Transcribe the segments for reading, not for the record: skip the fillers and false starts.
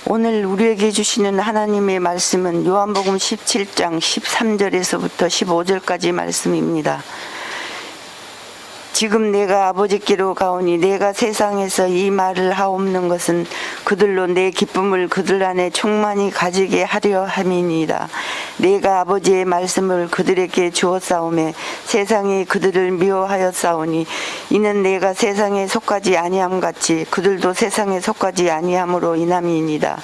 오늘 우리에게 주시는 하나님의 말씀은 요한복음 17장 13절에서부터 15절까지 말씀입니다. 지금 내가 아버지께로 가오니 내가 세상에서 이 말을 하옵는 것은 그들로 내 기쁨을 그들 안에 충만히 가지게 하려 함이니이다. 내가 아버지의 말씀을 그들에게 주었사오매 세상이 그들을 미워하였사오니 이는 내가 세상에 속하지 아니함 같이 그들도 세상에 속하지 아니함으로 인함이니이다.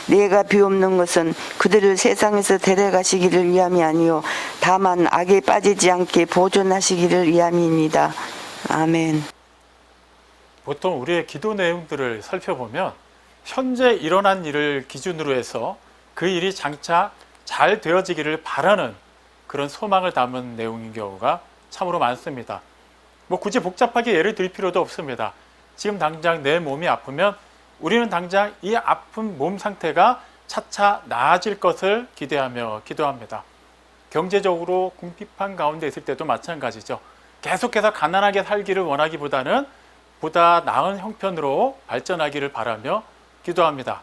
내가 비옵는 것은 그들을 세상에서 데려가시기를 위함이 아니요 다만 악에 빠지지 않게 보존하시기를 위함이니이다. 아멘. 보통 우리의 기도 내용들을 살펴보면 현재 일어난 일을 기준으로 해서 그 일이 장차 잘 되어지기를 바라는 그런 소망을 담은 내용인 경우가 참으로 많습니다. 굳이 복잡하게 예를 들 필요도 없습니다. 지금 당장 내 몸이 아프면 우리는 당장 이 아픈 몸 상태가 차차 나아질 것을 기대하며 기도합니다. 경제적으로 궁핍한 가운데 있을 때도 마찬가지죠. 계속해서 가난하게 살기를 원하기보다는 보다 나은 형편으로 발전하기를 바라며 기도합니다.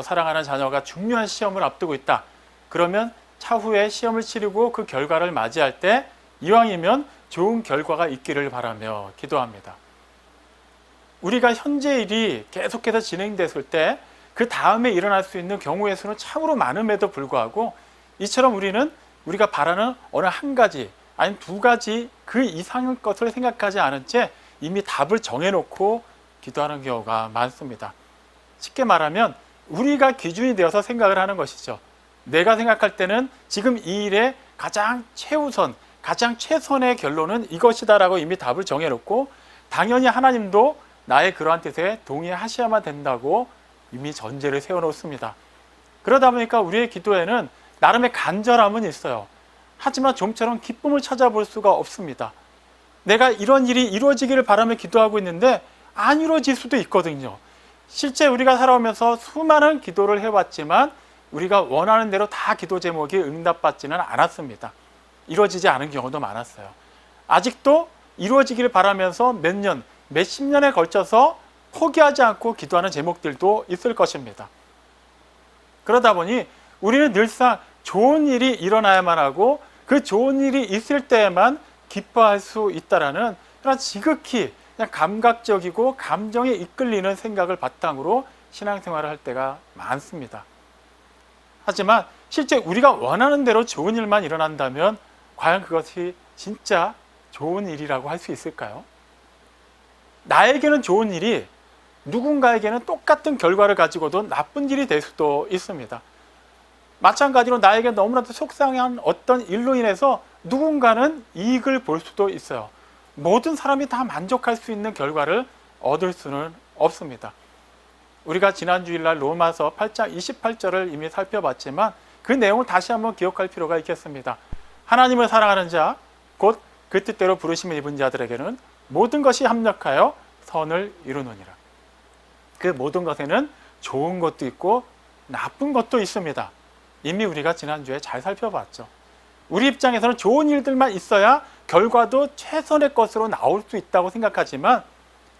사랑하는 자녀가 중요한 시험을 앞두고 있다. 그러면 차후에 시험을 치르고 그 결과를 맞이할 때 이왕이면 좋은 결과가 있기를 바라며 기도합니다. 우리가 현재 일이 계속해서 진행됐을 때 그 다음에 일어날 수 있는 경우의 수는 참으로 많음에도 불구하고 이처럼 우리가 바라는 어느 한 가지 아니면 두 가지 그 이상의 것을 생각하지 않은 채 이미 답을 정해놓고 기도하는 경우가 많습니다. 쉽게 말하면 우리가 기준이 되어서 생각을 하는 것이죠. 내가 생각할 때는 지금 이 일의 가장 최우선, 가장 최선의 결론은 이것이다라고 이미 답을 정해놓고 당연히 하나님도 나의 그러한 뜻에 동의하셔야만 된다고 이미 전제를 세워놓습니다. 그러다 보니까 우리의 기도에는 나름의 간절함은 있어요. 하지만 좀처럼 기쁨을 찾아볼 수가 없습니다. 내가 이런 일이 이루어지기를 바라며 기도하고 있는데 안 이루어질 수도 있거든요. 실제 우리가 살아오면서 수많은 기도를 해왔지만 우리가 원하는 대로 다 기도 제목이 응답받지는 않았습니다. 이루어지지 않은 경우도 많았어요. 아직도 이루어지기를 바라면서 몇 년, 몇십 년에 걸쳐서 포기하지 않고 기도하는 제목들도 있을 것입니다. 그러다 보니 우리는 늘상 좋은 일이 일어나야만 하고 그 좋은 일이 있을 때에만 기뻐할 수 있다라는 그런 지극히 그냥 감각적이고 감정에 이끌리는 생각을 바탕으로 신앙생활을 할 때가 많습니다. 하지만 실제 우리가 원하는 대로 좋은 일만 일어난다면 과연 그것이 진짜 좋은 일이라고 할 수 있을까요? 나에게는 좋은 일이 누군가에게는 똑같은 결과를 가지고도 나쁜 일이 될 수도 있습니다. 마찬가지로 나에게 너무나도 속상한 어떤 일로 인해서 누군가는 이익을 볼 수도 있어요. 모든 사람이 다 만족할 수 있는 결과를 얻을 수는 없습니다. 우리가 지난 주일날 로마서 8장 28절을 이미 살펴봤지만 그 내용을 다시 한번 기억할 필요가 있겠습니다. 하나님을 사랑하는 자, 곧 그 뜻대로 부르심을 입은 자들에게는 모든 것이 합력하여 선을 이루느니라. 그 모든 것에는 좋은 것도 있고 나쁜 것도 있습니다. 이미 우리가 지난주에 잘 살펴봤죠. 우리 입장에서는 좋은 일들만 있어야 결과도 최선의 것으로 나올 수 있다고 생각하지만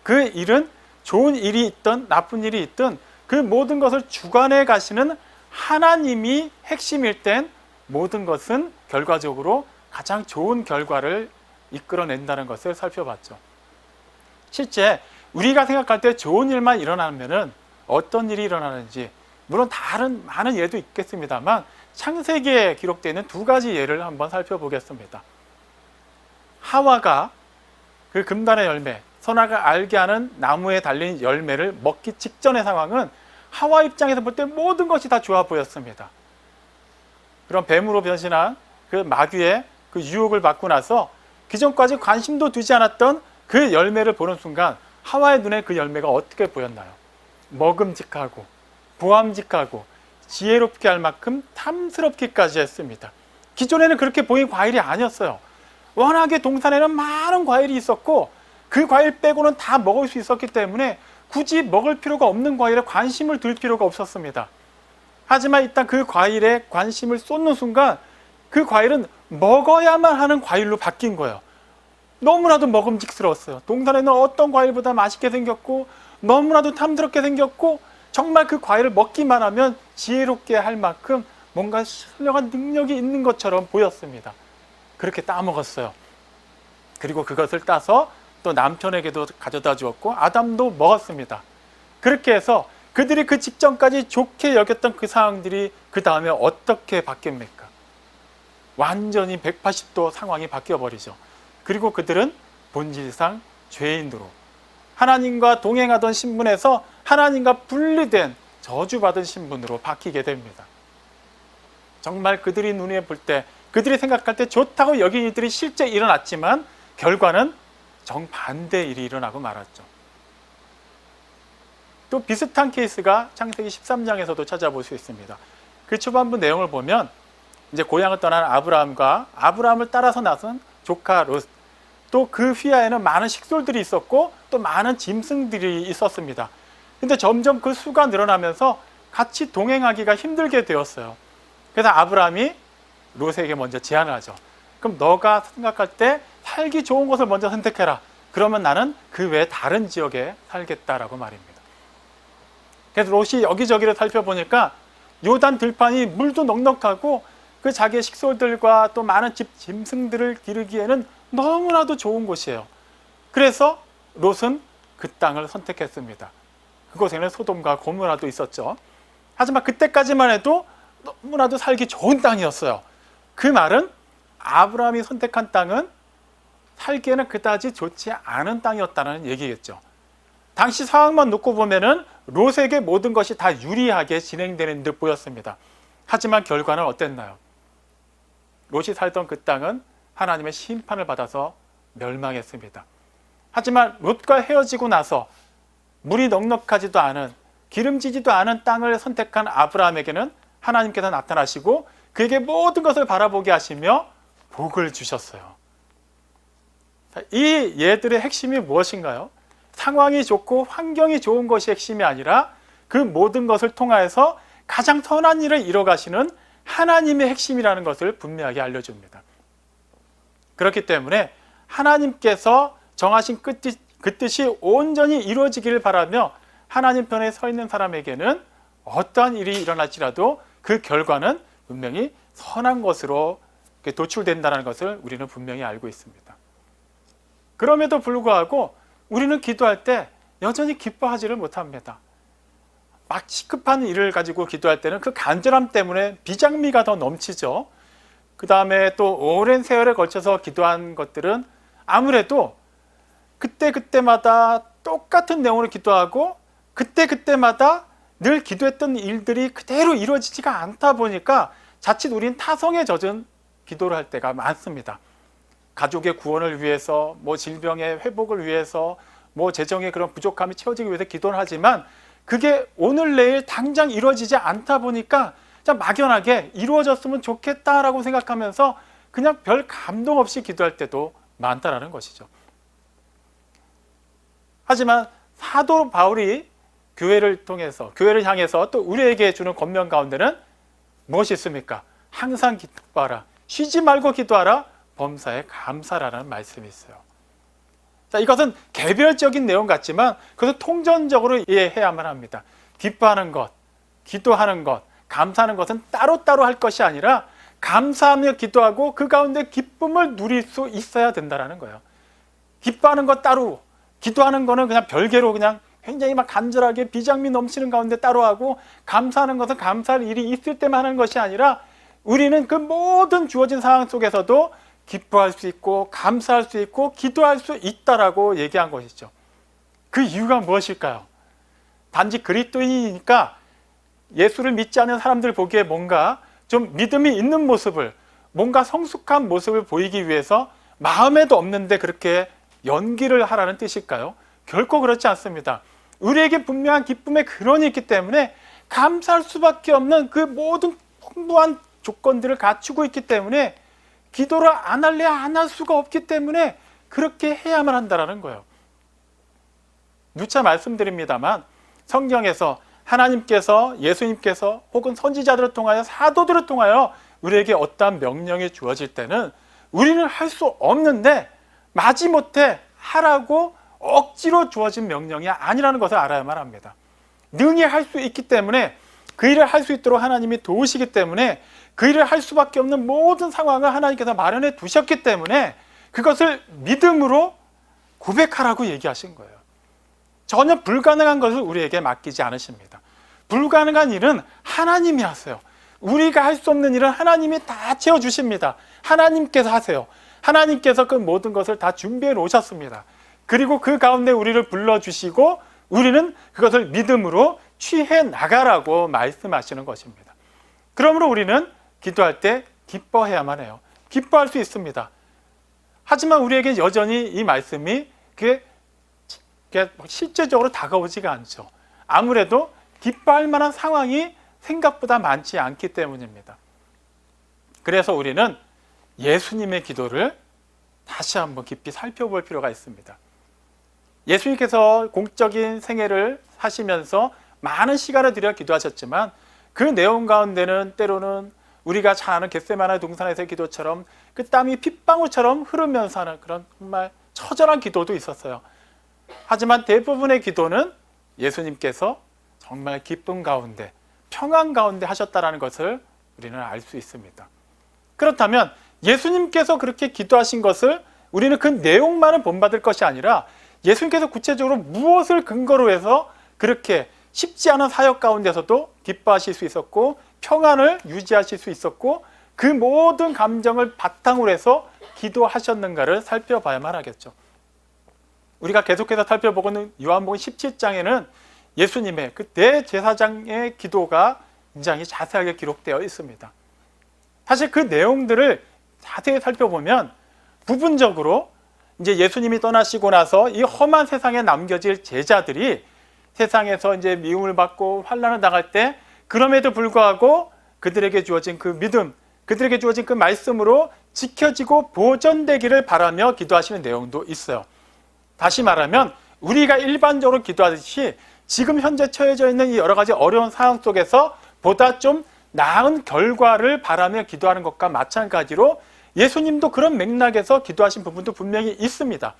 그 일은 좋은 일이 있든 나쁜 일이 있든 그 모든 것을 주관해 가시는 하나님이 핵심일 땐 모든 것은 결과적으로 가장 좋은 결과를 이끌어낸다는 것을 살펴봤죠. 실제 우리가 생각할 때 좋은 일만 일어나면 어떤 일이 일어나는지 물론 다른 많은 예도 있겠습니다만 창세기에 기록되어 있는 두 가지 예를 한번 살펴보겠습니다. 하와가 그 금단의 열매, 선악을 알게 하는 나무에 달린 열매를 먹기 직전의 상황은 하와 입장에서 볼 때 모든 것이 다 좋아 보였습니다. 그런 뱀으로 변신한 그 마귀의 그 유혹을 받고 나서 기존까지 관심도 두지 않았던 그 열매를 보는 순간 하와의 눈에 그 열매가 어떻게 보였나요? 먹음직하고 보암직하고 지혜롭게 할 만큼 탐스럽기까지 했습니다. 기존에는 그렇게 보인 과일이 아니었어요. 워낙에 동산에는 많은 과일이 있었고 그 과일 빼고는 다 먹을 수 있었기 때문에 굳이 먹을 필요가 없는 과일에 관심을 둘 필요가 없었습니다. 하지만 일단 그 과일에 관심을 쏟는 순간 그 과일은 먹어야만 하는 과일로 바뀐 거예요. 너무나도 먹음직스러웠어요. 동산에는 어떤 과일보다 맛있게 생겼고 너무나도 탐스럽게 생겼고 정말 그 과일을 먹기만 하면 지혜롭게 할 만큼 뭔가 선량한 능력이 있는 것처럼 보였습니다. 그렇게 따먹었어요. 그리고 그것을 따서 또 남편에게도 가져다 주었고 아담도 먹었습니다. 그렇게 해서 그들이 그 직전까지 좋게 여겼던 그 상황들이 그 다음에 어떻게 바뀝니까? 완전히 180도 상황이 바뀌어버리죠. 그리고 그들은 본질상 죄인으로 하나님과 동행하던 신분에서 하나님과 분리된 저주받은 신분으로 바뀌게 됩니다. 정말 그들이 눈에 볼 때, 그들이 생각할 때 좋다고 여긴 일들이 실제 일어났지만 결과는 정반대의 일이 일어나고 말았죠. 또 비슷한 케이스가 창세기 13장에서도 찾아볼 수 있습니다. 그 초반부 내용을 보면 이제 고향을 떠난 아브라함과 아브라함을 따라서 나선 조카 롯, 또 그 휘하에는 많은 식솔들이 있었고 또 많은 짐승들이 있었습니다. 근데 점점 그 수가 늘어나면서 같이 동행하기가 힘들게 되었어요. 그래서 아브라함이 롯에게 먼저 제안을 하죠. 그럼 너가 생각할 때 살기 좋은 곳을 먼저 선택해라. 그러면 나는 그 외 다른 지역에 살겠다라고 말입니다. 그래서 롯이 여기저기를 살펴보니까 요단 들판이 물도 넉넉하고 그 자기의 식솔들과 또 많은 짐승들을 기르기에는 너무나도 좋은 곳이에요. 그래서 롯은 그 땅을 선택했습니다. 그곳에는 소돔과 고모라도 있었죠. 하지만 그때까지만 해도 너무나도 살기 좋은 땅이었어요. 그 말은 아브라함이 선택한 땅은 살기에는 그다지 좋지 않은 땅이었다는 얘기겠죠. 당시 상황만 놓고 보면은 롯에게 모든 것이 다 유리하게 진행되는 듯 보였습니다. 하지만 결과는 어땠나요? 롯이 살던 그 땅은 하나님의 심판을 받아서 멸망했습니다. 하지만 롯과 헤어지고 나서 물이 넉넉하지도 않은, 기름지지도 않은 땅을 선택한 아브라함에게는 하나님께서 나타나시고 그에게 모든 것을 바라보게 하시며 복을 주셨어요. 이 예들의 핵심이 무엇인가요? 상황이 좋고 환경이 좋은 것이 핵심이 아니라 그 모든 것을 통하여서 가장 선한 일을 이뤄가시는 하나님의 핵심이라는 것을 분명하게 알려줍니다. 그렇기 때문에 하나님께서 정하신 그 뜻이 온전히 이루어지기를 바라며 하나님 편에 서 있는 사람에게는 어떠한 일이 일어날지라도 그 결과는 분명히 선한 것으로 도출된다는 것을 우리는 분명히 알고 있습니다. 그럼에도 불구하고 우리는 기도할 때 여전히 기뻐하지를 못합니다. 막 시급한 일을 가지고 기도할 때는 그 간절함 때문에 비장미가 더 넘치죠. 그 다음에 또 오랜 세월에 걸쳐서 기도한 것들은 아무래도 그때마다 똑같은 내용으로 기도하고 그때마다 늘 기도했던 일들이 그대로 이루어지지가 않다 보니까 자칫 우린 타성에 젖은 기도를 할 때가 많습니다. 가족의 구원을 위해서, 질병의 회복을 위해서, 재정의 그런 부족함이 채워지기 위해서 기도를 하지만 그게 오늘 내일 당장 이루어지지 않다 보니까 막연하게 이루어졌으면 좋겠다라고 생각하면서 그냥 별 감동 없이 기도할 때도 많다라는 것이죠. 하지만 사도 바울이 교회를 통해서, 교회를 향해서 또 우리에게 주는 권면 가운데는 무엇이 있습니까? 항상 기도하라, 쉬지 말고 기도하라, 범사에 감사라는 말씀이 있어요. 자, 이것은 개별적인 내용 같지만 그것은 통전적으로 이해해야만 합니다. 기뻐하는 것, 기도하는 것, 감사하는 것은 따로따로 할 것이 아니라 감사하며 기도하고 그 가운데 기쁨을 누릴 수 있어야 된다는 거예요. 기뻐하는 것 따로, 기도하는 거는 그냥 별개로 그냥 굉장히 막 간절하게 비장미 넘치는 가운데 따로 하고, 감사하는 것은 감사할 일이 있을 때만 하는 것이 아니라 우리는 그 모든 주어진 상황 속에서도 기뻐할 수 있고 감사할 수 있고 기도할 수 있다라고 얘기한 것이죠. 그 이유가 무엇일까요? 단지 그리스도인이니까 예수를 믿지 않는 사람들 보기에 뭔가 좀 믿음이 있는 모습을, 뭔가 성숙한 모습을 보이기 위해서 마음에도 없는데 그렇게 연기를 하라는 뜻일까요? 결코 그렇지 않습니다. 우리에게 분명한 기쁨의 근원이 있기 때문에 감사할 수밖에 없는 그 모든 풍부한 조건들을 갖추고 있기 때문에 기도를 안 할래 안 할 수가 없기 때문에 그렇게 해야만 한다는 거예요. 누차 말씀드립니다만 성경에서 하나님께서, 예수님께서 혹은 선지자들을 통하여, 사도들을 통하여 우리에게 어떠한 명령이 주어질 때는 우리는 할 수 없는데 마지못해 하라고 억지로 주어진 명령이 아니라는 것을 알아야만 합니다. 능히 할 수 있기 때문에 그 일을 할 수 있도록 하나님이 도우시기 때문에 그 일을 할 수밖에 없는 모든 상황을 하나님께서 마련해 두셨기 때문에 그것을 믿음으로 고백하라고 얘기하신 거예요. 전혀 불가능한 것을 우리에게 맡기지 않으십니다. 불가능한 일은 하나님이 하세요. 우리가 할 수 없는 일은 하나님이 다 채워주십니다. 하나님께서 하세요. 하나님께서 그 모든 것을 다 준비해 놓으셨습니다. 그리고 그 가운데 우리를 불러주시고 우리는 그것을 믿음으로 취해 나가라고 말씀하시는 것입니다. 그러므로 우리는 기도할 때 기뻐해야만 해요. 기뻐할 수 있습니다. 하지만 우리에게 여전히 이 말씀이 그게 실제적으로 다가오지가 않죠. 아무래도 기뻐할 만한 상황이 생각보다 많지 않기 때문입니다. 그래서 우리는 예수님의 기도를 다시 한번 깊이 살펴볼 필요가 있습니다. 예수님께서 공적인 생애를 하시면서 많은 시간을 들여 기도하셨지만 그 내용 가운데는 때로는 우리가 잘 아는 겟세마네 동산에서의 기도처럼 그 땀이 핏방울처럼 흐르면서 하는 그런 정말 처절한 기도도 있었어요. 하지만 대부분의 기도는 예수님께서 정말 기쁨 가운데 평안 가운데 하셨다는 것을 우리는 알 수 있습니다. 그렇다면 예수님께서 그렇게 기도하신 것을 우리는 그 내용만을 본받을 것이 아니라 예수님께서 구체적으로 무엇을 근거로 해서 그렇게 쉽지 않은 사역 가운데서도 기뻐하실 수 있었고 평안을 유지하실 수 있었고 그 모든 감정을 바탕으로 해서 기도하셨는가를 살펴봐야만 하겠죠. 우리가 계속해서 살펴보고는 요한복음 17장에는 예수님의 그 대제사장의 기도가 굉장히 자세하게 기록되어 있습니다. 사실 그 내용들을 자세히 살펴보면 부분적으로 이제 예수님이 떠나시고 나서 이 험한 세상에 남겨질 제자들이 세상에서 이제 미움을 받고 환난을 당할 때 그럼에도 불구하고 그들에게 주어진 그 믿음, 그들에게 주어진 그 말씀으로 지켜지고 보존되기를 바라며 기도하시는 내용도 있어요. 다시 말하면 우리가 일반적으로 기도하듯이 지금 현재 처해져 있는 이 여러 가지 어려운 상황 속에서 보다 좀 나은 결과를 바라며 기도하는 것과 마찬가지로 예수님도 그런 맥락에서 기도하신 부분도 분명히 있습니다.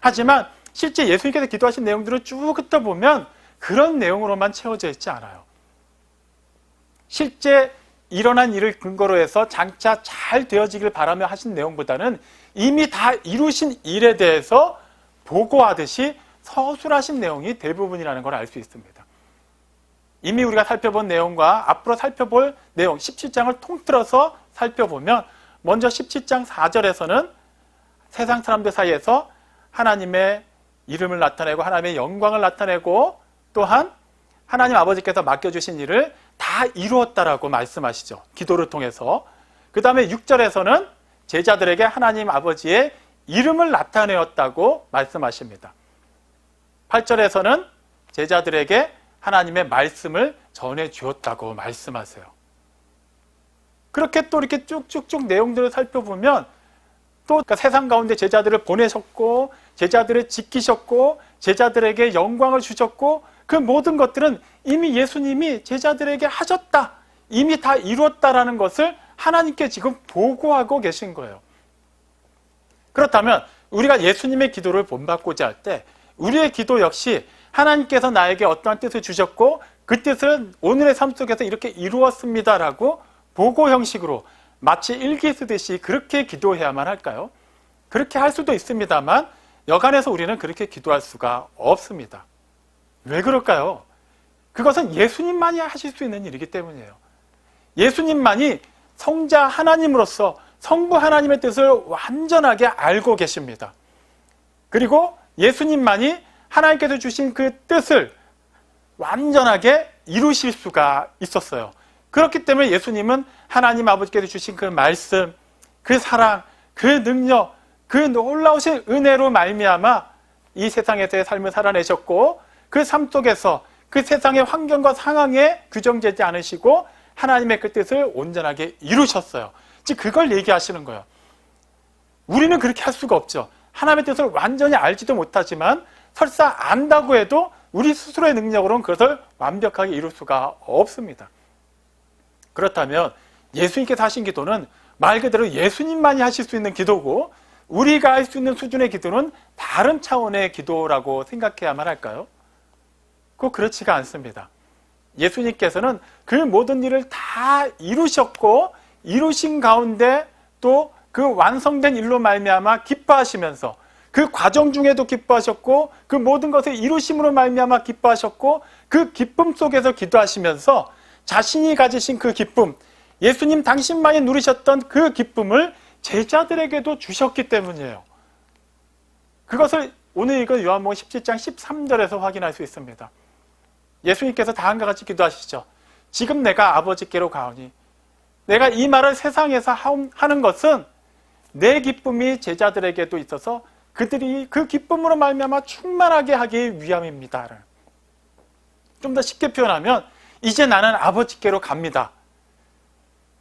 하지만 실제 예수님께서 기도하신 내용들을 쭉 훑어보면 그런 내용으로만 채워져 있지 않아요. 실제 일어난 일을 근거로 해서 장차 잘 되어지길 바라며 하신 내용보다는 이미 다 이루신 일에 대해서 보고하듯이 서술하신 내용이 대부분이라는 걸 알 수 있습니다. 이미 우리가 살펴본 내용과 앞으로 살펴볼 내용 17장을 통틀어서 살펴보면 먼저 17장 4절에서는 세상 사람들 사이에서 하나님의 이름을 나타내고 하나님의 영광을 나타내고 또한 하나님 아버지께서 맡겨주신 일을 다 이루었다라고 말씀하시죠. 기도를 통해서. 그 다음에 6절에서는 제자들에게 하나님 아버지의 이름을 나타내었다고 말씀하십니다. 8절에서는 제자들에게 하나님의 말씀을 전해주었다고 말씀하세요. 그렇게 또 이렇게 쭉쭉쭉 내용들을 살펴보면 또 그러니까 세상 가운데 제자들을 보내셨고 제자들을 지키셨고 제자들에게 영광을 주셨고 그 모든 것들은 이미 예수님이 제자들에게 하셨다, 이미 다 이루었다라는 것을 하나님께 지금 보고하고 계신 거예요. 그렇다면 우리가 예수님의 기도를 본받고자 할 때 우리의 기도 역시 하나님께서 나에게 어떠한 뜻을 주셨고 그 뜻은 오늘의 삶 속에서 이렇게 이루었습니다라고 보고 형식으로 마치 일기 쓰듯이 그렇게 기도해야만 할까요? 그렇게 할 수도 있습니다만 여간해서 우리는 그렇게 기도할 수가 없습니다. 왜 그럴까요? 그것은 예수님만이 하실 수 있는 일이기 때문이에요. 예수님만이 성자 하나님으로서 성부 하나님의 뜻을 완전하게 알고 계십니다. 그리고 예수님만이 하나님께서 주신 그 뜻을 완전하게 이루실 수가 있었어요. 그렇기 때문에 예수님은 하나님 아버지께서 주신 그 말씀, 그 사랑, 그 능력, 그 놀라우신 은혜로 말미암아 이 세상에서의 삶을 살아내셨고 그 삶 속에서 그 세상의 환경과 상황에 규정되지 않으시고 하나님의 그 뜻을 온전하게 이루셨어요. 즉 그걸 얘기하시는 거예요. 우리는 그렇게 할 수가 없죠. 하나님의 뜻을 완전히 알지도 못하지만 설사 안다고 해도 우리 스스로의 능력으로는 그것을 완벽하게 이룰 수가 없습니다. 그렇다면 예수님께서 하신 기도는 말 그대로 예수님만이 하실 수 있는 기도고 우리가 할 수 있는 수준의 기도는 다른 차원의 기도라고 생각해야만 할까요? 꼭 그렇지가 않습니다. 예수님께서는 그 모든 일을 다 이루셨고 이루신 가운데 또 그 완성된 일로 말미암아 기뻐하시면서 그 과정 중에도 기뻐하셨고 그 모든 것을 이루심으로 말미암아 기뻐하셨고 그 기쁨 속에서 기도하시면서 자신이 가지신 그 기쁨, 예수님 당신만이 누리셨던 그 기쁨을 제자들에게도 주셨기 때문이에요. 그것을 오늘 읽은 요한복음 17장 13절에서 확인할 수 있습니다. 예수님께서 다음과 같이 기도하시죠. 지금 내가 아버지께로 가오니 내가 이 말을 세상에서 하는 것은 내 기쁨이 제자들에게도 있어서 그들이 그 기쁨으로 말미암아 충만하게 하기 위함입니다. 좀 더 쉽게 표현하면 이제 나는 아버지께로 갑니다.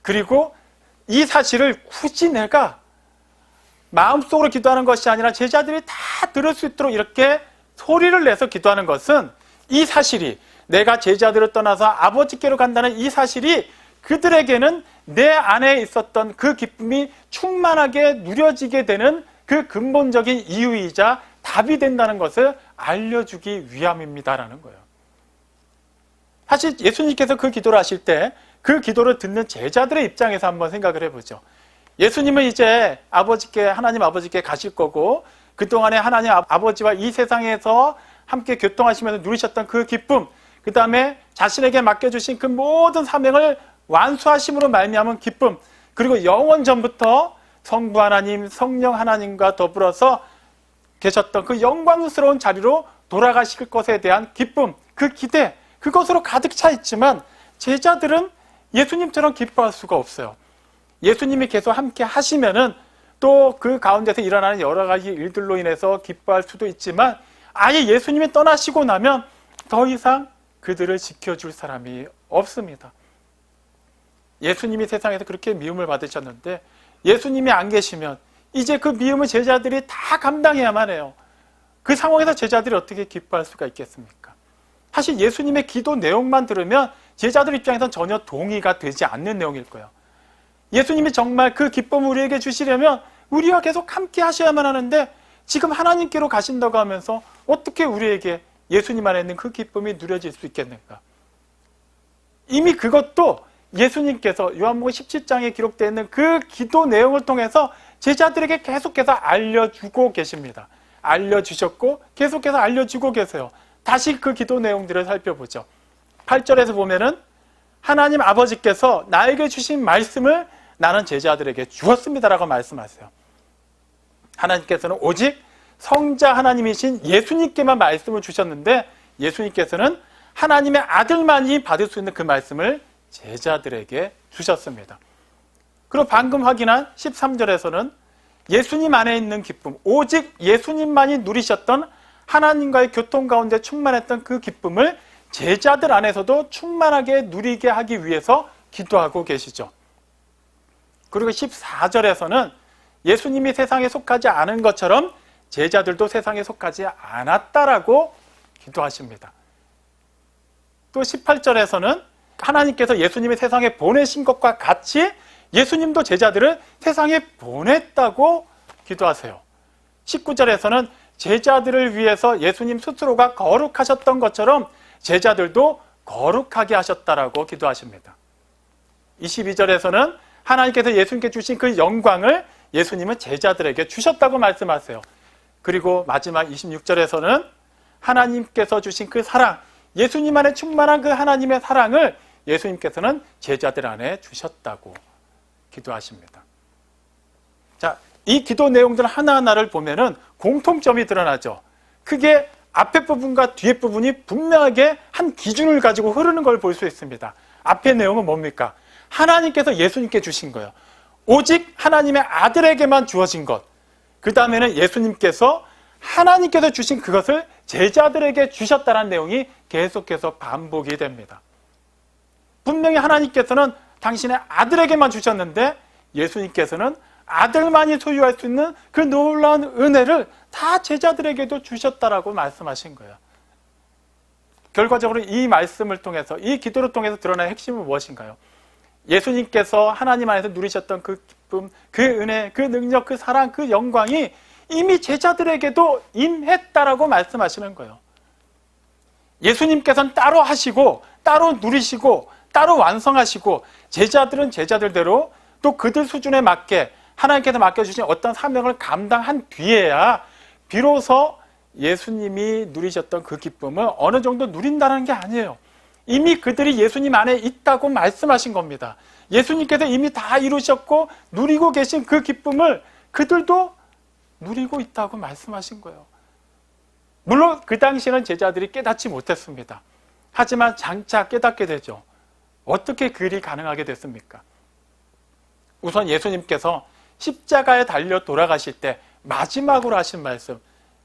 그리고 이 사실을 굳이 내가 마음속으로 기도하는 것이 아니라 제자들이 다 들을 수 있도록 이렇게 소리를 내서 기도하는 것은 이 사실이 내가 제자들을 떠나서 아버지께로 간다는 이 사실이 그들에게는 내 안에 있었던 그 기쁨이 충만하게 누려지게 되는 그 근본적인 이유이자 답이 된다는 것을 알려주기 위함입니다라는 거예요. 사실 예수님께서 그 기도를 하실 때 그 기도를 듣는 제자들의 입장에서 한번 생각을 해보죠. 예수님은 이제 하나님 아버지께 가실 거고 그동안에 하나님 아버지와 이 세상에서 함께 교통하시면서 누리셨던 그 기쁨, 그 다음에 자신에게 맡겨주신 그 모든 사명을 완수하심으로 말미암은 기쁨, 그리고 영원 전부터 성부 하나님, 성령 하나님과 더불어서 계셨던 그 영광스러운 자리로 돌아가실 것에 대한 기쁨, 그 기대, 그것으로 가득 차 있지만 제자들은 예수님처럼 기뻐할 수가 없어요. 예수님이 계속 함께 하시면은 또 그 가운데서 일어나는 여러 가지 일들로 인해서 기뻐할 수도 있지만 아예 예수님이 떠나시고 나면 더 이상 그들을 지켜줄 사람이 없습니다. 예수님이 세상에서 그렇게 미움을 받으셨는데 예수님이 안 계시면 이제 그 미움을 제자들이 다 감당해야만 해요. 그 상황에서 제자들이 어떻게 기뻐할 수가 있겠습니까? 사실 예수님의 기도 내용만 들으면 제자들 입장에서는 전혀 동의가 되지 않는 내용일 거예요. 예수님이 정말 그 기쁨을 우리에게 주시려면 우리와 계속 함께 하셔야만 하는데 지금 하나님께로 가신다고 하면서 어떻게 우리에게 예수님 안에 있는 그 기쁨이 누려질 수 있겠는가? 이미 그것도 예수님께서 요한복음 17장에 기록되어 있는 그 기도 내용을 통해서 제자들에게 계속해서 알려주고 계십니다. 알려주셨고 계속해서 알려주고 계세요. 다시 그 기도 내용들을 살펴보죠. 8절에서 보면은 하나님 아버지께서 나에게 주신 말씀을 나는 제자들에게 주었습니다라고 말씀하세요. 하나님께서는 오직 성자 하나님이신 예수님께만 말씀을 주셨는데 예수님께서는 하나님의 아들만이 받을 수 있는 그 말씀을 제자들에게 주셨습니다. 그리고 방금 확인한 13절에서는 예수님 안에 있는 기쁨, 오직 예수님만이 누리셨던 하나님과의 교통 가운데 충만했던 그 기쁨을 제자들 안에서도 충만하게 누리게 하기 위해서 기도하고 계시죠. 그리고 14절에서는 예수님이 세상에 속하지 않은 것처럼 제자들도 세상에 속하지 않았다라고 기도하십니다. 또 18절에서는 하나님께서 예수님이 세상에 보내신 것과 같이 예수님도 제자들을 세상에 보냈다고 기도하세요. 19절에서는 제자들을 위해서 예수님 스스로가 거룩하셨던 것처럼 제자들도 거룩하게 하셨다라고 기도하십니다. 22절에서는 하나님께서 예수님께 주신 그 영광을 예수님은 제자들에게 주셨다고 말씀하세요. 그리고 마지막 26절에서는 하나님께서 주신 그 사랑, 예수님 안에 충만한 그 하나님의 사랑을 예수님께서는 제자들 안에 주셨다고 기도하십니다. 자, 이 기도 내용들 하나하나를 보면은 공통점이 드러나죠. 크게 앞에 부분과 뒤에 부분이 분명하게 한 기준을 가지고 흐르는 걸 볼 수 있습니다. 앞의 내용은 뭡니까? 하나님께서 예수님께 주신 거예요. 오직 하나님의 아들에게만 주어진 것. 그 다음에는 예수님께서 하나님께서 주신 그것을 제자들에게 주셨다는 내용이 계속해서 반복이 됩니다. 분명히 하나님께서는 당신의 아들에게만 주셨는데 예수님께서는 아들만이 소유할 수 있는 그 놀라운 은혜를 다 제자들에게도 주셨다라고 말씀하신 거예요. 결과적으로 이 말씀을 통해서, 이 기도를 통해서 드러난 핵심은 무엇인가요? 예수님께서 하나님 안에서 누리셨던 그 기쁨, 그 은혜, 그 능력, 그 사랑, 그 영광이 이미 제자들에게도 임했다라고 말씀하시는 거예요. 예수님께서는 따로 하시고 따로 누리시고 따로 완성하시고 제자들은 제자들대로 또 그들 수준에 맞게 하나님께서 맡겨주신 어떤 사명을 감당한 뒤에야 비로소 예수님이 누리셨던 그 기쁨을 어느 정도 누린다는 게 아니에요. 이미 그들이 예수님 안에 있다고 말씀하신 겁니다. 예수님께서 이미 다 이루셨고 누리고 계신 그 기쁨을 그들도 누리고 있다고 말씀하신 거예요. 물론 그 당시에는 제자들이 깨닫지 못했습니다. 하지만 장차 깨닫게 되죠. 어떻게 그 일이 가능하게 됐습니까? 우선 예수님께서 십자가에 달려 돌아가실 때 마지막으로 하신 말씀,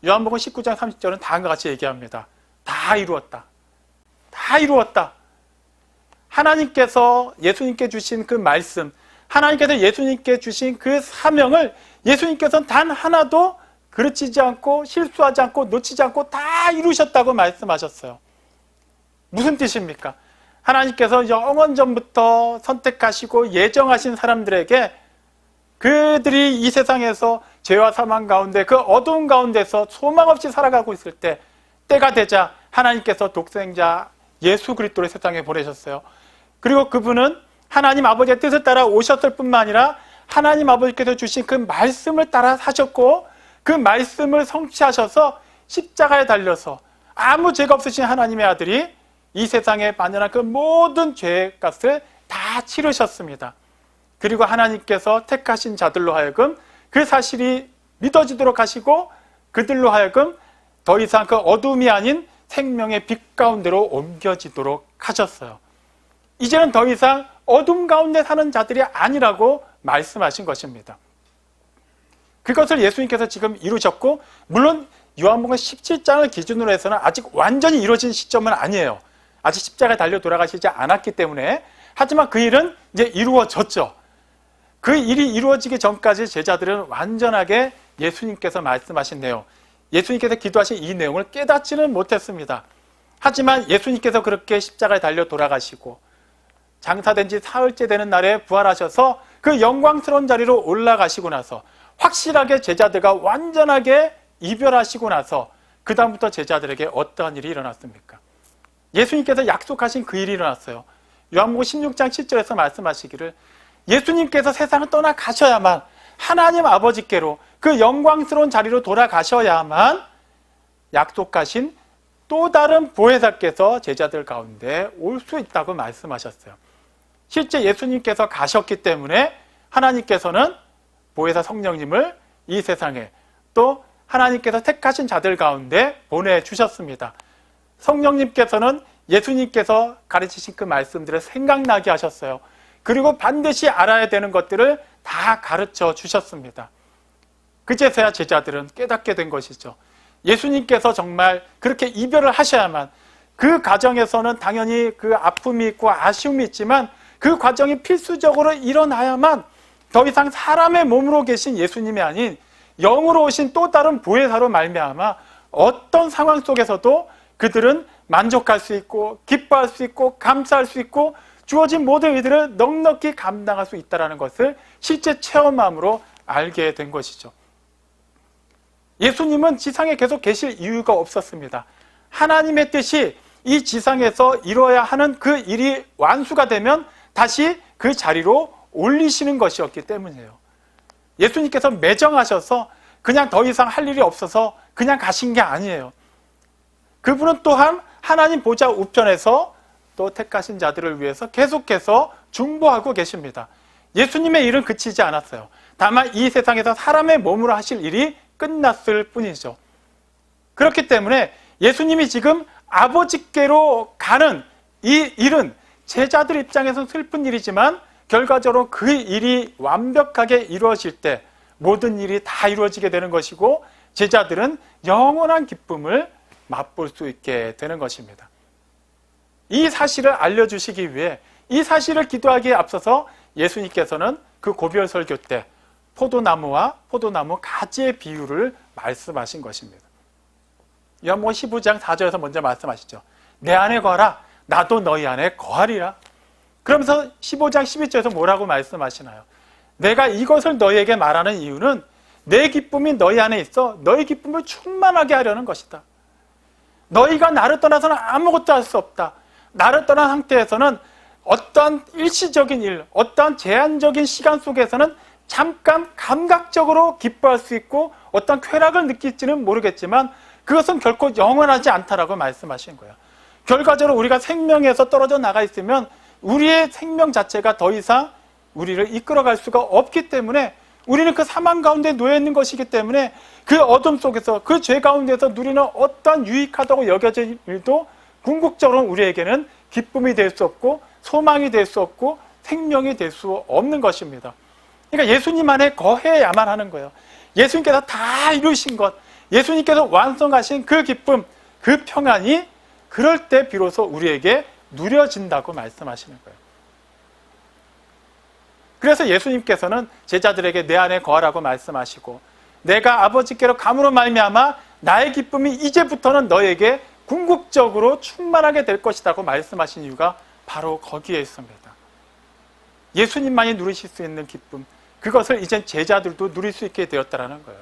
요한복음 19장 30절은 다음과 같이 얘기합니다. 다 이루었다. 다 이루었다. 하나님께서 예수님께 주신 그 말씀, 하나님께서 예수님께 주신 그 사명을 예수님께서는 단 하나도 그르치지 않고 실수하지 않고 놓치지 않고 다 이루셨다고 말씀하셨어요. 무슨 뜻입니까? 하나님께서 영원 전부터 선택하시고 예정하신 사람들에게 그들이 이 세상에서 죄와 사망 가운데 그 어두운 가운데서 소망 없이 살아가고 있을 때 때가 되자 하나님께서 독생자 예수 그리스도를 세상에 보내셨어요. 그리고 그분은 하나님 아버지의 뜻을 따라 오셨을 뿐만 아니라 하나님 아버지께서 주신 그 말씀을 따라 사셨고 그 말씀을 성취하셔서 십자가에 달려서 아무 죄가 없으신 하나님의 아들이 이 세상에 만연한 그 모든 죄의 값을 다 치르셨습니다. 그리고 하나님께서 택하신 자들로 하여금 그 사실이 믿어지도록 하시고 그들로 하여금 더 이상 그 어둠이 아닌 생명의 빛 가운데로 옮겨지도록 하셨어요. 이제는 더 이상 어둠 가운데 사는 자들이 아니라고 말씀하신 것입니다. 그것을 예수님께서 지금 이루셨고, 물론 요한복음 17장을 기준으로 해서는 아직 완전히 이루어진 시점은 아니에요. 아직 십자가에 달려 돌아가시지 않았기 때문에. 하지만 그 일은 이제 이루어졌죠. 그 일이 이루어지기 전까지 제자들은 완전하게 예수님께서 말씀하신 내용, 예수님께서 기도하신 이 내용을 깨닫지는 못했습니다. 하지만 예수님께서 그렇게 십자가에 달려 돌아가시고 장사된 지 사흘째 되는 날에 부활하셔서 그 영광스러운 자리로 올라가시고 나서 확실하게 제자들과 완전하게 이별하시고 나서 그 다음부터 제자들에게 어떠한 일이 일어났습니까? 예수님께서 약속하신 그 일이 일어났어요. 요한복음 16장 7절에서 말씀하시기를 예수님께서 세상을 떠나가셔야만 하나님 아버지께로 그 영광스러운 자리로 돌아가셔야만 약속하신 또 다른 보혜사께서 제자들 가운데 올 수 있다고 말씀하셨어요. 실제 예수님께서 가셨기 때문에 하나님께서는 보혜사 성령님을 이 세상에 또 하나님께서 택하신 자들 가운데 보내주셨습니다. 성령님께서는 예수님께서 가르치신 그 말씀들을 생각나게 하셨어요. 그리고 반드시 알아야 되는 것들을 다 가르쳐 주셨습니다. 그제서야 제자들은 깨닫게 된 것이죠. 예수님께서 정말 그렇게 이별을 하셔야만, 그 과정에서는 당연히 그 아픔이 있고 아쉬움이 있지만 그 과정이 필수적으로 일어나야만 더 이상 사람의 몸으로 계신 예수님이 아닌 영으로 오신 또 다른 보혜사로 말미암아 어떤 상황 속에서도 그들은 만족할 수 있고 기뻐할 수 있고 감사할 수 있고 주어진 모든 일들을 넉넉히 감당할 수 있다는 것을 실제 체험함으로 알게 된 것이죠. 예수님은 지상에 계속 계실 이유가 없었습니다. 하나님의 뜻이 이 지상에서 이루어야 하는 그 일이 완수가 되면 다시 그 자리로 올리시는 것이었기 때문이에요. 예수님께서 매정하셔서 그냥 더 이상 할 일이 없어서 그냥 가신 게 아니에요. 그분은 또한 하나님 보좌 우편에서 또 택하신 자들을 위해서 계속해서 중보하고 계십니다. 예수님의 일은 그치지 않았어요. 다만 이 세상에서 사람의 몸으로 하실 일이 끝났을 뿐이죠. 그렇기 때문에 예수님이 지금 아버지께로 가는 이 일은 제자들 입장에서는 슬픈 일이지만 결과적으로 그 일이 완벽하게 이루어질 때 모든 일이 다 이루어지게 되는 것이고 제자들은 영원한 기쁨을 맛볼 수 있게 되는 것입니다. 이 사실을 알려주시기 위해, 이 사실을 기도하기에 앞서서 예수님께서는 그 고별 설교 때 포도나무와 포도나무 가지의 비유를 말씀하신 것입니다. 요한복음 15장 4절에서 먼저 말씀하시죠. 내 안에 거하라, 나도 너희 안에 거하리라. 그러면서 15장 11절에서 뭐라고 말씀하시나요? 내가 이것을 너희에게 말하는 이유는 내 기쁨이 너희 안에 있어 너희 기쁨을 충만하게 하려는 것이다. 너희가 나를 떠나서는 아무것도 할 수 없다. 나를 떠난 상태에서는 어떠한 일시적인 일, 어떠한 제한적인 시간 속에서는 잠깐 감각적으로 기뻐할 수 있고 어떤 쾌락을 느낄지는 모르겠지만 그것은 결코 영원하지 않다라고 말씀하신 거예요. 결과적으로 우리가 생명에서 떨어져 나가 있으면 우리의 생명 자체가 더 이상 우리를 이끌어갈 수가 없기 때문에 우리는 그 사망 가운데 놓여 있는 것이기 때문에 그 어둠 속에서 그 죄 가운데서 누리는 어떠한 유익하다고 여겨진 일도 궁극적으로 우리에게는 기쁨이 될 수 없고 소망이 될 수 없고 생명이 될 수 없는 것입니다. 그러니까 예수님 안에 거해야만 하는 거예요. 예수님께서 다 이루신 것, 예수님께서 완성하신 그 기쁨, 그 평안이 그럴 때 비로소 우리에게 누려진다고 말씀하시는 거예요. 그래서 예수님께서는 제자들에게 내 안에 거하라고 말씀하시고 내가 아버지께로 감으로 말미암아 나의 기쁨이 이제부터는 너에게 궁극적으로 충만하게 될 것이라고 말씀하신 이유가 바로 거기에 있습니다. 예수님만이 누리실 수 있는 기쁨, 그것을 이젠 제자들도 누릴 수 있게 되었다는 거예요.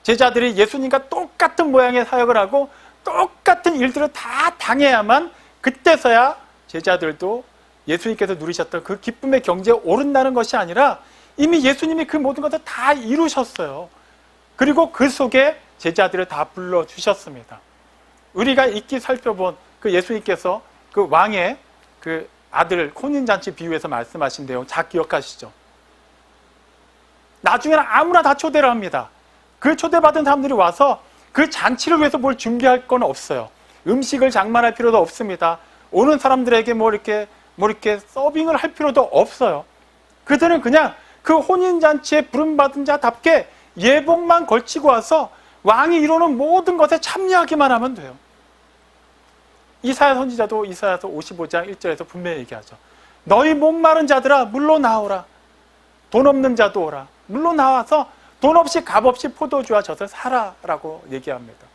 제자들이 예수님과 똑같은 모양의 사역을 하고 똑같은 일들을 다 당해야만 그때서야 제자들도 예수님께서 누리셨던 그 기쁨의 경지에 오른다는 것이 아니라 이미 예수님이 그 모든 것을 다 이루셨어요. 그리고 그 속에 제자들을 다 불러주셨습니다. 우리가 익히 살펴본 그 예수님께서 그 왕의 그 아들 혼인잔치 비유에서 말씀하신 내용 잘 기억하시죠? 나중에는 아무나 다 초대를 합니다. 그 초대받은 사람들이 와서 그 잔치를 위해서 뭘 준비할 건 없어요. 음식을 장만할 필요도 없습니다. 오는 사람들에게 뭐 이렇게 서빙을 할 필요도 없어요. 그들은 그냥 그 혼인잔치에 부름받은 자답게 예복만 걸치고 와서 왕이 이루는 모든 것에 참여하기만 하면 돼요. 이사야 선지자도 이사야서 55장 1절에서 분명히 얘기하죠. 너희 목마른 자들아 물로 나오라. 돈 없는 자도 오라. 물로 나와서 돈 없이 값 없이 포도주와 젖을 사라라고 얘기합니다.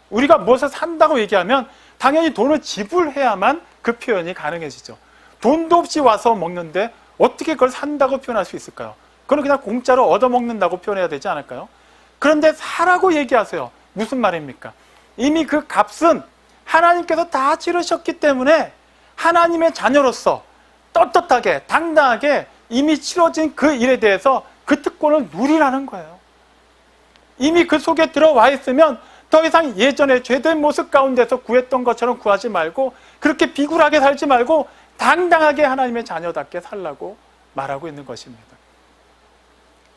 우리가 무엇을 산다고 얘기하면 당연히 돈을 지불해야만 그 표현이 가능해지죠. 돈도 없이 와서 먹는데 어떻게 그걸 산다고 표현할 수 있을까요? 그건 그냥 공짜로 얻어먹는다고 표현해야 되지 않을까요? 그런데 사라고 얘기하세요. 무슨 말입니까? 이미 그 값은 하나님께서 다 치르셨기 때문에 하나님의 자녀로서 떳떳하게 당당하게 이미 치러진 그 일에 대해서 그 특권을 누리라는 거예요. 이미 그 속에 들어와 있으면 더 이상 예전에 죄된 모습 가운데서 구했던 것처럼 구하지 말고 그렇게 비굴하게 살지 말고 당당하게 하나님의 자녀답게 살라고 말하고 있는 것입니다.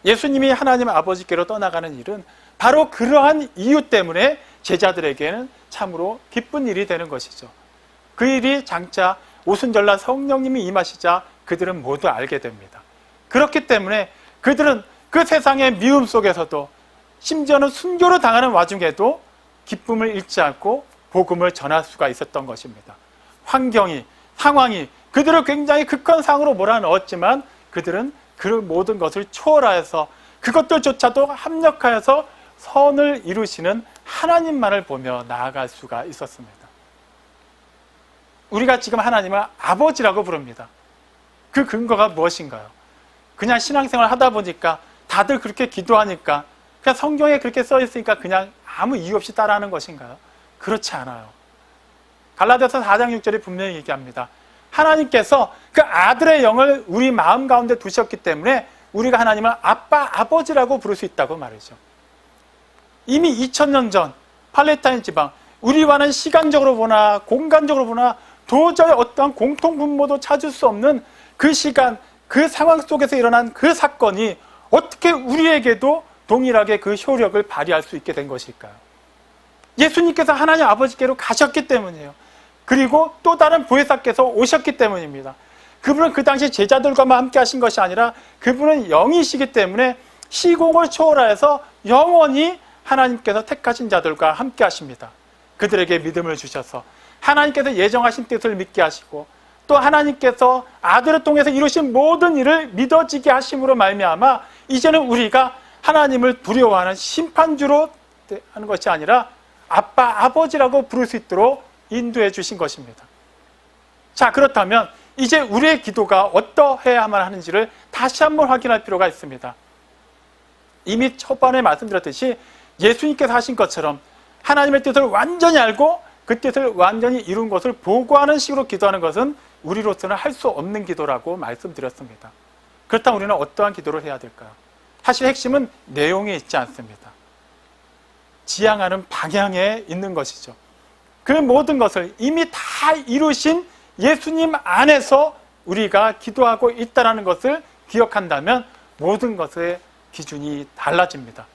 예수님이 하나님 아버지께로 떠나가는 일은 바로 그러한 이유 때문에 제자들에게는 참으로 기쁜 일이 되는 것이죠. 그 일이 장차 오순절날 성령님이 임하시자 그들은 모두 알게 됩니다. 그렇기 때문에 그들은 그 세상의 미움 속에서도 심지어는 순교를 당하는 와중에도 기쁨을 잃지 않고 복음을 전할 수가 있었던 것입니다. 환경이, 상황이 그들을 굉장히 극한상으로 몰아넣었지만 그들은 그 모든 것을 초월하여서 그것들조차도 합력하여서 선을 이루시는 하나님만을 보며 나아갈 수가 있었습니다. 우리가 지금 하나님을 아버지라고 부릅니다. 그 근거가 무엇인가요? 그냥 신앙생활 하다 보니까 다들 그렇게 기도하니까 그냥 성경에 그렇게 써 있으니까 그냥 아무 이유 없이 따라하는 것인가요? 그렇지 않아요. 갈라디아서 4장 6절이 분명히 얘기합니다. 하나님께서 그 아들의 영을 우리 마음 가운데 두셨기 때문에 우리가 하나님을 아빠, 아버지라고 부를 수 있다고 말이죠. 이미 2000년 전 팔레스타인 지방, 우리와는 시간적으로 보나 공간적으로 보나 도저히 어떠한 공통분모도 찾을 수 없는 그 시간, 그 상황 속에서 일어난 그 사건이 어떻게 우리에게도 동일하게 그 효력을 발휘할 수 있게 된 것일까요? 예수님께서 하나님 아버지께로 가셨기 때문이에요. 그리고 또 다른 보혜사께서 오셨기 때문입니다. 그분은 그 당시 제자들과만 함께 하신 것이 아니라 그분은 영이시기 때문에 시공을 초월하여서 영원히 하나님께서 택하신 자들과 함께 하십니다. 그들에게 믿음을 주셔서 하나님께서 예정하신 뜻을 믿게 하시고 또 하나님께서 아들을 통해서 이루신 모든 일을 믿어지게 하심으로 말미암아 이제는 우리가 하나님을 두려워하는 심판주로 하는 것이 아니라 아빠, 아버지라고 부를 수 있도록 인도해 주신 것입니다. 자, 그렇다면 이제 우리의 기도가 어떠해야만 하는지를 다시 한번 확인할 필요가 있습니다. 이미 초반에 말씀드렸듯이 예수님께서 하신 것처럼 하나님의 뜻을 완전히 알고 그 뜻을 완전히 이룬 것을 보고하는 식으로 기도하는 것은 우리로서는 할 수 없는 기도라고 말씀드렸습니다. 그렇다면 우리는 어떠한 기도를 해야 될까요? 사실 핵심은 내용에 있지 않습니다. 지향하는 방향에 있는 것이죠. 그 모든 것을 이미 다 이루신 예수님 안에서 우리가 기도하고 있다는 것을 기억한다면 모든 것의 기준이 달라집니다.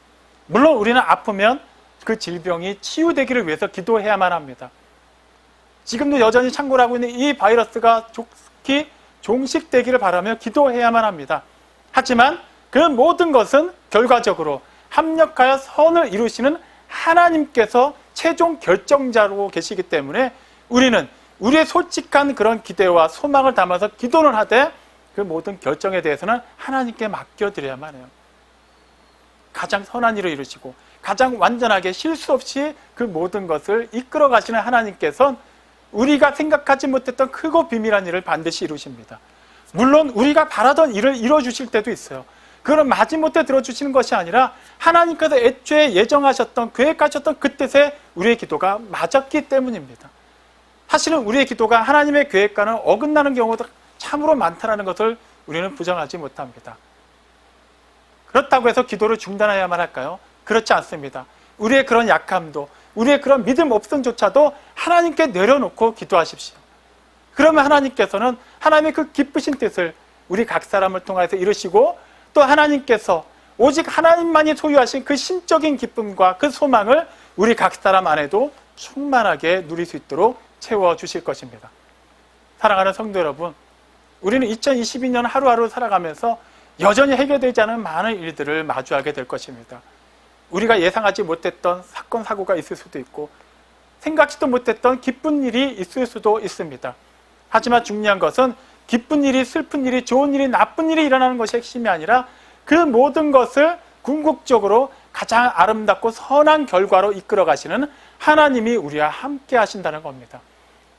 물론 우리는 아프면 그 질병이 치유되기를 위해서 기도해야만 합니다. 지금도 여전히 창궐 하고 있는 이 바이러스가 좋게 종식되기를 바라며 기도해야만 합니다. 하지만 그 모든 것은 결과적으로 합력하여 선을 이루시는 하나님께서 최종 결정자로 계시기 때문에 우리는 우리의 솔직한 그런 기대와 소망을 담아서 기도를 하되 그 모든 결정에 대해서는 하나님께 맡겨드려야만 해요. 가장 선한 일을 이루시고 가장 완전하게 실수 없이 그 모든 것을 이끌어 가시는 하나님께서는 우리가 생각하지 못했던 크고 비밀한 일을 반드시 이루십니다. 물론 우리가 바라던 일을 이루어주실 때도 있어요. 그건 마지못해 들어주시는 것이 아니라 하나님께서 애초에 예정하셨던, 계획하셨던 그 뜻에 우리의 기도가 맞았기 때문입니다. 사실은 우리의 기도가 하나님의 계획과는 어긋나는 경우도 참으로 많다는 것을 우리는 부정하지 못합니다. 그렇다고 해서 기도를 중단해야만 할까요? 그렇지 않습니다. 우리의 그런 약함도, 우리의 그런 믿음 없음조차도 하나님께 내려놓고 기도하십시오. 그러면 하나님께서는 하나님의 그 기쁘신 뜻을 우리 각 사람을 통해서 이루시고, 또 하나님께서 오직 하나님만이 소유하신 그 신적인 기쁨과 그 소망을 우리 각 사람 안에도 충만하게 누릴 수 있도록 채워주실 것입니다. 사랑하는 성도 여러분, 우리는 2022년 하루하루 살아가면서 여전히 해결되지 않은 많은 일들을 마주하게 될 것입니다. 우리가 예상하지 못했던 사건, 사고가 있을 수도 있고 생각지도 못했던 기쁜 일이 있을 수도 있습니다. 하지만 중요한 것은 기쁜 일이, 슬픈 일이, 좋은 일이, 나쁜 일이 일어나는 것이 핵심이 아니라 그 모든 것을 궁극적으로 가장 아름답고 선한 결과로 이끌어 가시는 하나님이 우리와 함께 하신다는 겁니다.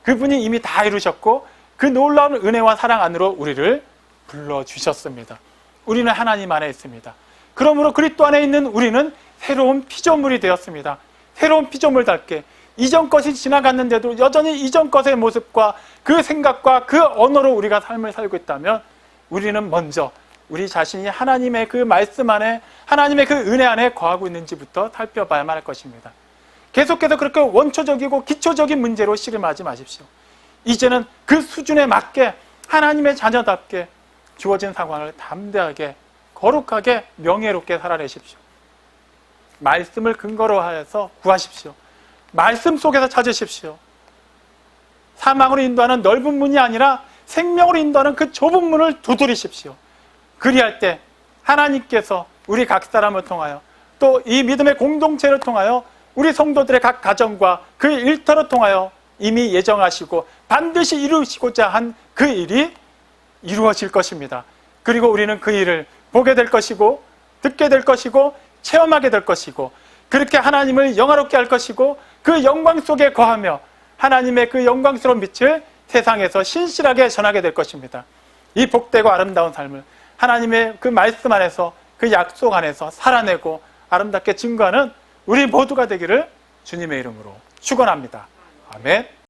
그분이 이미 다 이루셨고 그 놀라운 은혜와 사랑 안으로 우리를 불러주셨습니다. 우리는 하나님 안에 있습니다. 그러므로 그리스도 안에 있는 우리는 새로운 피조물이 되었습니다. 새로운 피조물답게 이전 것이 지나갔는데도 여전히 이전 것의 모습과 그 생각과 그 언어로 우리가 삶을 살고 있다면 우리는 먼저 우리 자신이 하나님의 그 말씀 안에, 하나님의 그 은혜 안에 거하고 있는지부터 살펴봐야만 할 것입니다. 계속해서 그렇게 원초적이고 기초적인 문제로 씨름하지 마십시오. 이제는 그 수준에 맞게 하나님의 자녀답게 주어진 상황을 담대하게, 거룩하게, 명예롭게 살아내십시오. 말씀을 근거로 하여서 구하십시오. 말씀 속에서 찾으십시오. 사망으로 인도하는 넓은 문이 아니라 생명으로 인도하는 그 좁은 문을 두드리십시오. 그리할 때 하나님께서 우리 각 사람을 통하여 또 이 믿음의 공동체를 통하여 우리 성도들의 각 가정과 그 일터를 통하여 이미 예정하시고 반드시 이루시고자 한 그 일이 이루어질 것입니다. 그리고 우리는 그 일을 보게 될 것이고 듣게 될 것이고 체험하게 될 것이고 그렇게 하나님을 영화롭게 할 것이고 그 영광 속에 거하며 하나님의 그 영광스러운 빛을 세상에서 신실하게 전하게 될 것입니다. 이 복되고 아름다운 삶을 하나님의 그 말씀 안에서, 그 약속 안에서 살아내고 아름답게 증거하는 우리 모두가 되기를 주님의 이름으로 축원합니다. 아멘.